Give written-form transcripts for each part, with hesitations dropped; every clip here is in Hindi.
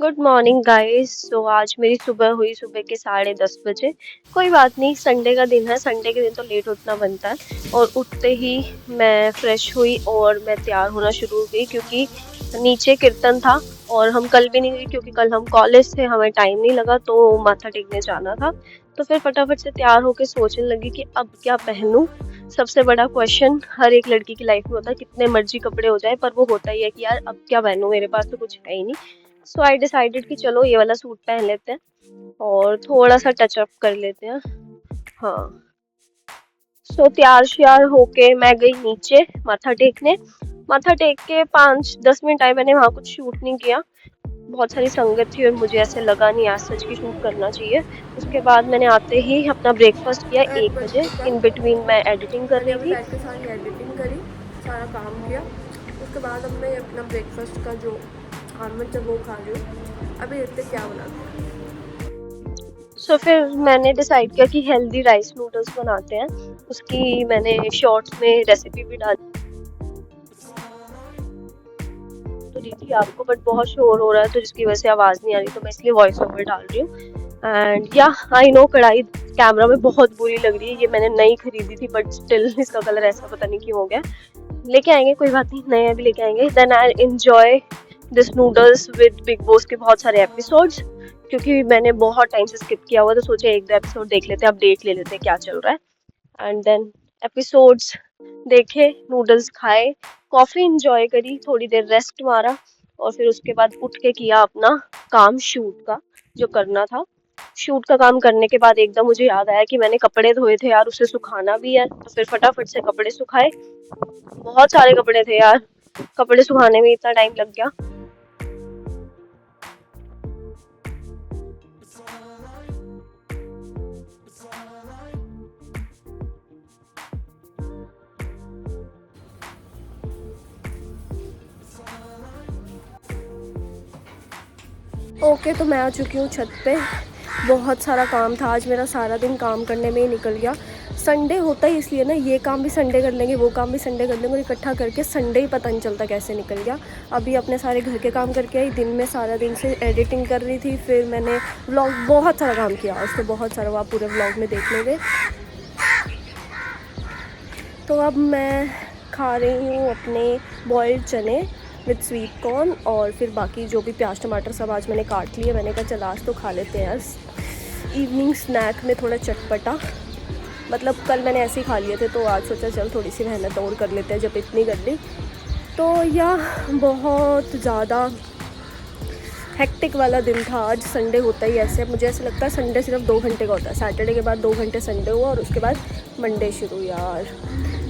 Good morning guys. सो आज मेरी सुबह हुई सुबह के 10:30 बजे। कोई बात नहीं, संडे का दिन है, संडे के दिन तो लेट उठना बनता है। और उठते ही मैं फ्रेश हुई और मैं तैयार होना शुरू हो गई क्योंकि नीचे कीर्तन था। और हम कल भी नहीं गए क्योंकि कल हम कॉलेज से हमें टाइम नहीं लगा, तो माथा टेकने जाना था। तो फिर फटाफट से तैयार होके सोचने लगी कि अब क्या पहनूं। सबसे बड़ा क्वेश्चन हर एक लड़की की लाइफ में होता है, कितने मर्जी कपड़े हो जाए पर वो होता ही है कि यार अब क्या पहनूं, मेरे पास तो कुछ है ही नहीं। सो आई डिसाइडेड कि चलो ये वाला सूट पहन लेते हैं और थोड़ा सा टच अप कर लेते हैं। हाँ। सो तैयार श्यार होके मैं गई नीचे माथा टेकने। माथा टेक के 5-10 मिनट आए, मैंने वहाँ कुछ शूट नहीं किया। बहुत सारी संगत थी और मुझे ऐसे लगा नहीं आज सच की शूट करना चाहिए। उसके बाद मैंने आते ही अपना ब्रेकफास्ट किया 1 बजे। इन बिटवीन मैं एडिटिंग कर मैंने रही अभी थी। बैठ के सारी एडिटिंग करी, सारा काम किया। उसके बाद अब मैं अपना ब्रेकफास्ट का जो ऑमलेट है वो खा रही हूँ। अभी देखते क्या बनाते हैं। सो फिर मैंने डिसाइड किया कि हेल्दी राइस नूडल्स बनाते हैं। उसकी मैंने शॉर्ट्स में रेसिपी भी डाली तो दी थी आपको, बट बहुत शोर हो रहा है तो जिसकी वजह से आवाज़ नहीं आ रही, तो मैं इसलिए वॉइस ओवर डाल रही हूँ। एंड या आई नो कढ़ाई कैमरा में बहुत बुरी लग रही है, ये मैंने नई खरीदी थी बट स्टिल इसका कलर ऐसा पता नहीं क्यों हो गया। लेके आएंगे, कोई बात नहीं, नए अभी लेके आएंगे। Then I enjoy this noodles with Bigg Boss के बहुत सारे एपिसोड्स, क्योंकि मैंने बहुत टाइम से स्किप किया हुआ, तो सोचे एक दो एपिसोड देख लेते हैं, अपडेट ले लेते हैं क्या चल रहा है। एंड देन एपिसोड्स देखे, नूडल्स खाए, कॉफी इंजॉय करी, थोड़ी देर रेस्ट मारा और फिर उसके बाद उठ के किया अपना काम शूट का जो करना था। शूट का काम करने के बाद एकदम मुझे याद आया कि मैंने कपड़े धोए थे यार, उसे सुखाना भी है, तो फिर फटाफट से कपड़े सुखाए। बहुत सारे कपड़े थे यार, कपड़े सुखाने में इतना टाइम लग गया। ओके, तो मैं आ चुकी हूँ छत पे। बहुत सारा काम था आज, मेरा सारा दिन काम करने में ही निकल गया। संडे होता ही इसलिए ना, ये काम भी संडे कर लेंगे, वो काम भी संडे कर लेंगे, और इकट्ठा करके संडे ही पता नहीं चलता कैसे निकल गया। अभी अपने सारे घर के काम करके आई, दिन में सारा दिन से एडिटिंग कर रही थी, फिर मैंने व्लॉग बहुत सारा काम किया आज, तो बहुत सारा वो आप पूरे व्लॉग में देख लेंगे। तो अब मैं खा रही हूँ अपने बॉइल्ड चने विद स्वीट कॉर्न, और फिर बाकी जो भी प्याज टमाटर सब आज मैंने काट लिए। मैंने कहा चल आज तो खा लेते हैं यार इवनिंग स्नैक में थोड़ा चटपटा। मतलब कल मैंने ऐसे ही खा लिए थे, तो आज सोचा चल थोड़ी सी मेहनत और कर लेते हैं जब इतनी कर ली। तो यह बहुत ज़्यादा हेक्टिक वाला दिन था आज। संडे होता ही ऐसे है, मुझे ऐसा लगता है संडे सिर्फ 2 घंटे का होता है। सैटरडे के बाद 2 घंटे संडे हुआ और उसके बाद मंडे शुरू। यार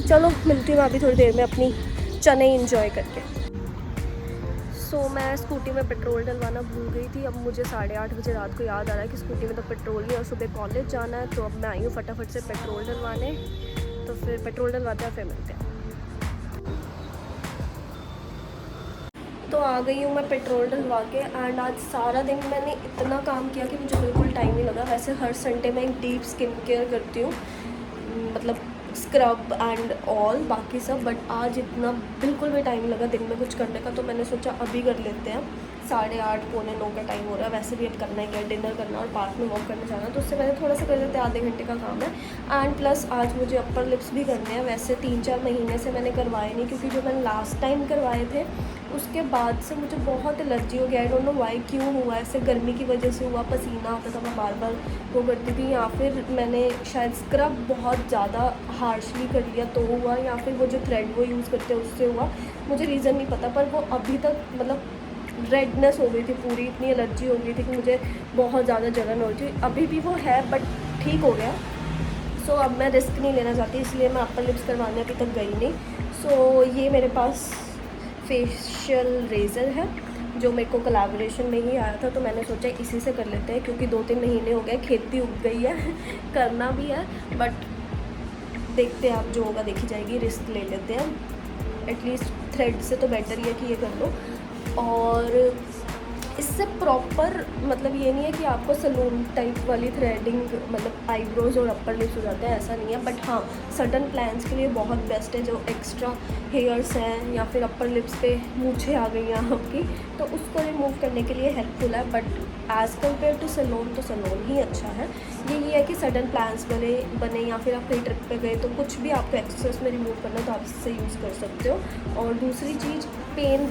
चलो मिलती हूँ अभी थोड़ी देर में अपनी चने इंजॉय करके। सो मैं स्कूटी में पेट्रोल डलवाना भूल गई थी। अब मुझे 8:30 बजे रात को याद आ रहा है कि स्कूटी में तो पेट्रोल नहीं, और सुबह कॉलेज जाना है, तो अब मैं आई हूँ फटाफट से पेट्रोल डलवाने। तो फिर पेट्रोल डलवाते हैं, फिर मिलते हैं। तो आ गई हूँ मैं पेट्रोल डलवा के। एंड आज सारा दिन मैंने इतना काम किया कि मुझे बिल्कुल टाइम नहीं लगा। वैसे हर संडे मैं एक डीप स्किन केयर करती हूँ, मतलब स्क्रब एंड ऑल बाकी सब, बट आज इतना बिल्कुल भी टाइम लगा दिन में कुछ करने का, तो मैंने सोचा अभी कर लेते हैं। 8:30 पौने 9 का टाइम हो रहा है, वैसे भी अब करना ही क्या, डिनर करना और पार्क में वॉक करने जाना, तो उससे पहले थोड़ा सा कर लेते हैं, आधे घंटे का काम है। एंड प्लस आज मुझे अपर लिप्स भी करने हैं। वैसे 3-4 महीने से मैंने करवाए नहीं, क्योंकि जो मैंने लास्ट टाइम करवाए थे उसके बाद से मुझे बहुत एलर्जी हो गया। आई डोंट नो वाई, क्यों हुआ ऐसे, गर्मी की वजह से हुआ, पसीना आता था, मैं बार बार वो करती थी, या फिर मैंने शायद स्क्रब बहुत ज़्यादा हार्शली कर लिया तो हुआ, या फिर वो जो थ्रेड वो यूज़ करते हैं उससे हुआ, मुझे रीज़न नहीं पता। पर वो अभी तक मतलब रेडनेस हो गई थी पूरी, इतनी एलर्जी हो गई थी कि मुझे बहुत ज़्यादा जलन हो रही थी। अभी भी वो है बट ठीक हो गया। सो अब मैं रिस्क नहीं लेना चाहती, इसलिए मैं अपर लिप्स करवाने अभी तक गई नहीं। सो ये मेरे पास फेशियल रेज़र है जो मेरे को कोलैबोरेशन में ही आया था, तो मैंने सोचा इसी से कर लेते हैं, क्योंकि 2-3 महीने हो गए, खेती उग गई है करना भी है, बट देखते हैं, आप जो होगा देखी जाएगी, रिस्क ले लेते हैं। एटलीस्ट थ्रेड से तो बेटर ही है कि ये कर लो। और इससे प्रॉपर मतलब ये नहीं है कि आपको सलून टाइप वाली थ्रेडिंग मतलब आईब्रोज और अपर लिप्स हो जाते हैं, ऐसा नहीं है। बट हाँ, सडन प्लान्स के लिए बहुत बेस्ट है। जो एक्स्ट्रा हेयर्स हैं या फिर अपर लिप्स पे मूछें आ गई हैं आपकी, तो उसको रिमूव करने के लिए हेल्पफुल है। But as compare to salon तो सैलून ही अच्छा है। ये है कि सडन प्लान्स बने या फिर आप कहीं ट्रिप पे गए तो कुछ भी आपको एक्सेस में रिमूव करना तो आप इससे यूज़ कर सकते हो। और दूसरी चीज़, पेन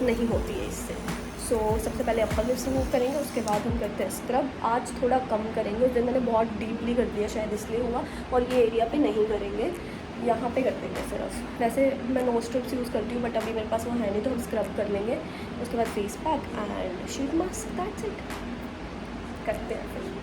नहीं होती है इससे। सो सबसे पहले अपर लिप्स रिमूव करेंगे, उसके बाद हम करते हैं स्क्रब। आज थोड़ा कम करेंगे, उस दिन मैंने बहुत डीपली कर दिया शायद इसलिए हुआ। और ये एरिया पे नहीं करेंगे, यहाँ पे कर देंगे सिर्फ। वैसे मैं नो स्ट्रिप्स यूज़ करती हूँ बट अभी मेरे पास वो है नहीं, तो हम स्क्रब कर लेंगे। उसके बाद face pack and sheet mask, that's it. करते हैं फिर।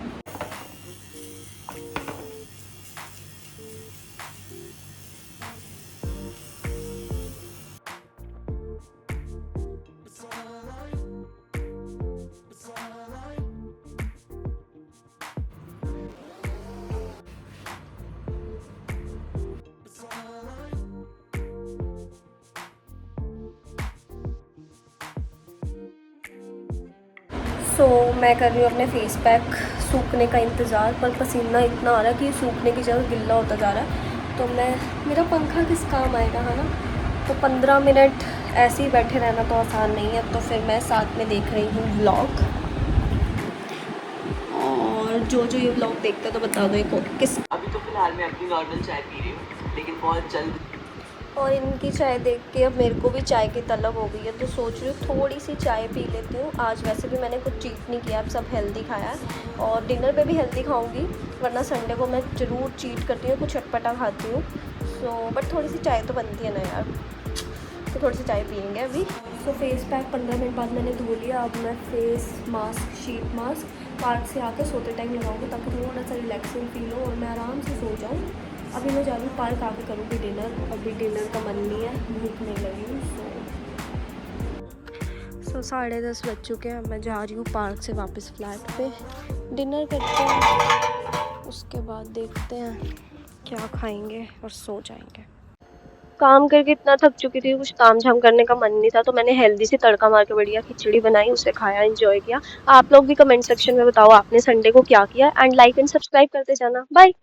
मैं कर रही हूँ अपने फेस पैक सूखने का इंतज़ार, पर पसीना इतना आ रहा है कि सूखने की जगह गिल्ला होता जा रहा है। तो मेरा पंखा किस काम आएगा, है ना। तो 15 मिनट ऐसे ही बैठे रहना तो आसान नहीं है। तो फिर मैं साथ में देख रही हूँ व्लॉग, और जो ये व्लॉग देखते हैं तो बता दो एक किस। अभी तो फिलहाल मैं अपनी नॉर्मल चाय पी रही हूँ, लेकिन बहुत जल्द। और इनकी चाय देख के अब मेरे को भी चाय की तलब हो गई है, तो सोच रही हूँ थोड़ी सी चाय पी लेती हूँ। आज वैसे भी मैंने कुछ चीट नहीं किया, अब सब हेल्दी खाया है और डिनर पे भी हेल्दी खाऊंगी, वरना संडे को मैं ज़रूर चीट करती हूँ, कुछ चटपटा खाती हूँ। बट थोड़ी सी चाय तो बनती है ना यार, तो थोड़ी सी चाय पियेंगे अभी। फेस पैक 15 मिनट बाद मैंने धो लिया। अब मैं face mask, sheet mask park से आकर सोते टाइम लगाऊंगी, ताकि थोड़ा सा रिलैक्सिंग फील हो और मैं आराम से सो जाऊँ। अभी मैं जा रही हूँ पार्क, आके करूँगी डिनर। अभी डिनर का मन नहीं है, भूख नहीं लगी हूँ। सो 10:30 बज चुके हैं। मैं जा रही हूँ पार्क से वापस फ्लैट पे। डिनर करते हैं, उसके बाद देखते हैं क्या खाएंगे और सो जाएंगे। काम करके इतना थक चुकी थी, कुछ ताम झाम करने का मन नहीं था, तो मैंने हेल्दी सी तड़का मार के बढ़िया खिचड़ी बनाई, उसे खाया, एंजॉय किया। आप लोग भी कमेंट सेक्शन में बताओ आपने संडे को क्या किया, एंड लाइक एंड सब्सक्राइब करते जाना। बाय।